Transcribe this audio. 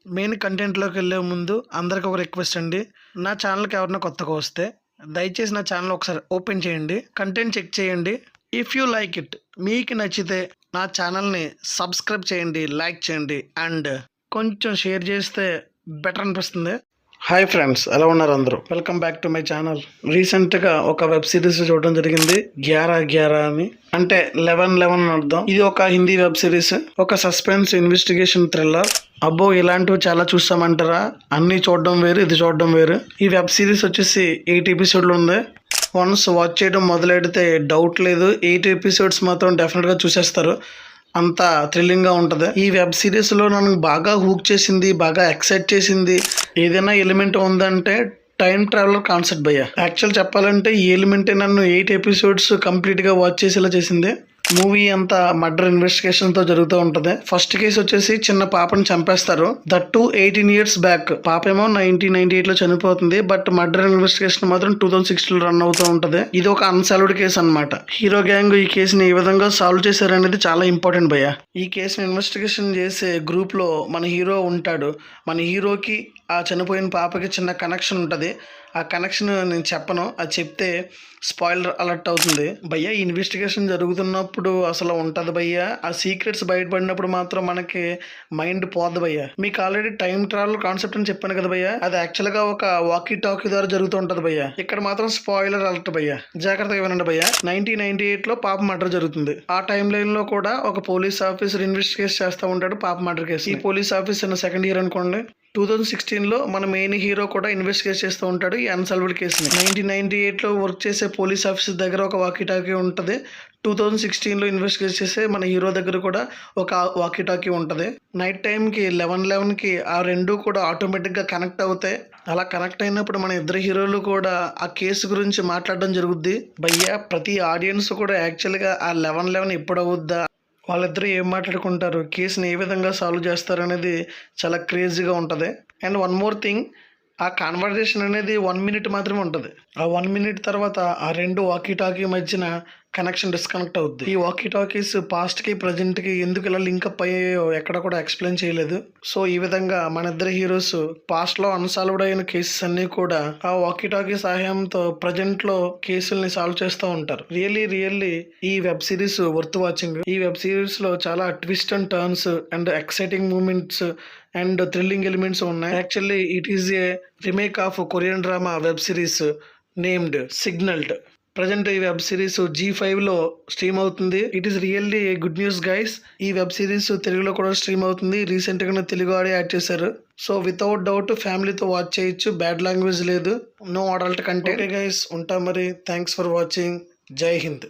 Main కంటెంట్లోకి వెళ్ళే ముందు అందరికి ఒక రిక్వెస్ట్ అండి. నా ఛానల్కి ఎవరైనా కొత్తగా వస్తే దయచేసి నా ఛానల్ ఒకసారి ఓపెన్ చేయండి, కంటెంట్ చెక్ చేయండి. ఇఫ్ యూ లైక్ ఇట్, మీకు నచ్చితే నా ఛానల్ని సబ్స్క్రైబ్ చేయండి, లైక్ చేయండి అండ్ కొంచెం షేర్ చేస్తే బెటర్ అనిపిస్తుంది. హాయ్ ఫ్రెండ్స్, ఎలా ఉన్నారు అందరూ? Welcome back to my channel. రీసెంట్గా ఒక వెబ్ సిరీస్ చూడడం జరిగింది, 11 అని, అంటే 11 అని అర్థం. ఇది ఒక హిందీ వెబ్ సిరీస్, ఒక సస్పెన్స్ ఇన్వెస్టిగేషన్ థ్రిల్లర్. అబ్బో, ఇలాంటివి చాలా చూస్తామంటారా? అన్నీ చూడడం వేరు, ఇది చూడడం వేరు. ఈ వెబ్ సిరీస్ వచ్చేసి 8 ఎపిసోడ్లు ఉంది. వన్స్ వాచ్ చేయడం మొదలెడితే డౌట్ లేదు, 8 ఎపిసోడ్స్ మాత్రం డెఫినెట్గా చూసేస్తారు. అంత థ్రిల్లింగ్గా ఉంటుంది. ఈ వెబ్ సిరీస్లో నన్ను బాగా హూక్ చేసింది, బాగా ఎక్సైట్ చేసింది ఏదైనా ఎలిమెంట్ ఉందంటే టైం ట్రావెలర్ కాన్సెప్ట్ భయ్య. యాక్చువల్ చెప్పాలంటే ఈ ఎలిమెంటే నన్ను 8 ఎపిసోడ్స్ కంప్లీట్గా వాచ్ చేసేలా చేసింది. మూవీ అంతా మర్డర్ ఇన్వెస్టిగేషన్తో జరుగుతూ ఉంటుంది. ఫస్ట్ కేసు వచ్చేసి చిన్న పాపని చంపేస్తారు, దట్ టు 18 years బ్యాక్. పాప ఏమో 1998లో చనిపోతుంది, బట్ మర్డర్ ఇన్వెస్టిగేషన్ మాత్రం 2006లో రన్ అవుతూ ఉంటుంది. ఇది ఒక అన్సాల్వ్డ్ కేసు అనమాట. హీరో గ్యాంగ్ ఈ కేసుని ఏ విధంగా సాల్వ్ చేశారనేది చాలా ఇంపార్టెంట్ భయ్య. ఈ కేసుని ఇన్వెస్టిగేషన్ చేసే గ్రూప్లో మన హీరో ఉంటాడు. మన హీరోకి ఆ చనిపోయిన పాపకి చిన్న కనెక్షన్ ఉంటుంది. ఆ కనెక్షన్ నేను చెప్పను, అది చెప్తే స్పాయిలర్ అలర్ట్ అవుతుంది భయ్య. ఈ ఇన్వెస్టిగేషన్ జరుగుతున్నప్పుడు అసలు ఉంటుంది భయ్య, ఆ సీక్రెట్స్ బయటపడినప్పుడు మాత్రం మనకి మైండ్ పోద్ది భయ్య. మీకు ఆల్రెడీ టైం ట్రావెల్ కాన్సెప్ట్ అని చెప్పాను కదా భయ్య, అది యాక్చువల్గా ఒక వాకీ టాకీ ద్వారా జరుగుతూ ఉంటుంది భయ్య. ఇక్కడ మాత్రం స్పాయిలర్ అలర్ట్ భయ్య, జాగ్రత్తగా వినండి భయ్య. 1998లో పాప మర్డర్ జరుగుతుంది. ఆ టైం లైన్లో కూడా ఒక పోలీస్ ఆఫీసర్ ఇన్వెస్టిగేట్ చేస్తూ ఉంటాడు పాప మర్డర్ కేసు. ఈ పోలీస్ ఆఫీసర్ సెకండ్ ఇయర్ అనుకోండి. 2016లో మన మెయిన్ హీరో కూడా ఇన్వెస్టిగేట్ చేస్తూ ఉంటాడు ఈ అన్సాల్వ్డ్ కేసుని. 1998లో వర్క్ చేసే పోలీస్ ఆఫీసర్ దగ్గర ఒక వాకీ టాకీ ఉంటుంది. 2016లో ఇన్వెస్టిగేట్ చేసే మన హీరో దగ్గర కూడా ఒక వాకీ టాకీ ఉంటుంది. నైట్ టైంకి 11:11కి ఆ రెండు కూడా ఆటోమేటిక్గా కనెక్ట్ అవుతాయి. అలా కనెక్ట్ అయినప్పుడు మన ఇద్దరు హీరోలు కూడా ఆ కేసు గురించి మాట్లాడడం జరుగుద్ది భయ్య. ప్రతి ఆడియన్స్ కూడా యాక్చువల్గా ఆ 11:11 ఎప్పుడు అవుద్దా, వాళ్ళిద్దరూ ఏం మాట్లాడుకుంటారు, కేసుని ఏ విధంగా సాల్వ్ చేస్తారు అనేది చాలా క్రేజీగా ఉంటుంది. అండ్ వన్ మోర్ థింగ్, ఆ కాన్వర్జేషన్ అనేది 1 minute మాత్రమే ఉంటుంది. ఆ 1 minute తర్వాత ఆ రెండు వాకీ టాకీ మధ్యన కనెక్షన్ డిస్కనెక్ట్ అవుద్ది. ఈ వాకీ టాకీస్ పాస్ట్కి ప్రజెంట్కి ఎందుకు ఇలా లింకప్ అయ్యాయో ఎక్కడ కూడా ఎక్స్ప్లెయిన్ చేయలేదు. సో ఈ విధంగా మన ఇద్దరు హీరోస్ పాస్ట్లో అన్సాల్వ్డ్ అయిన కేసెస్ అన్నీ కూడా ఆ వాకీ టాకీ సహాయంతో ప్రజెంట్లో కేసుల్ని సాల్వ్ చేస్తూ ఉంటారు. రియల్లీ ఈ వెబ్ సిరీస్ వర్త్ వాచింగ్. ఈ వెబ్ సిరీస్ లో చాలా twist and turns and exciting moments and thrilling elements ఉన్నాయి. Actually it is a remake of Korean drama web series named signalled. Present ఈ వెబ్ సిరీస్ G5లో stream అవుతుంది. It is really good news guys. ఈ web series తెలుగులో కూడా stream అవుతుంది. రీసెంట్గా Telugu audio add చేశారు. సో వితౌట్ డౌట్ ఫ్యామిలీతో వాచ్ చేయొచ్చు, బ్యాడ్ లాంగ్వేజ్ లేదు, no adult content. Okay guys, ఉంటాం మరి. Thanks for watching. జై హింద్.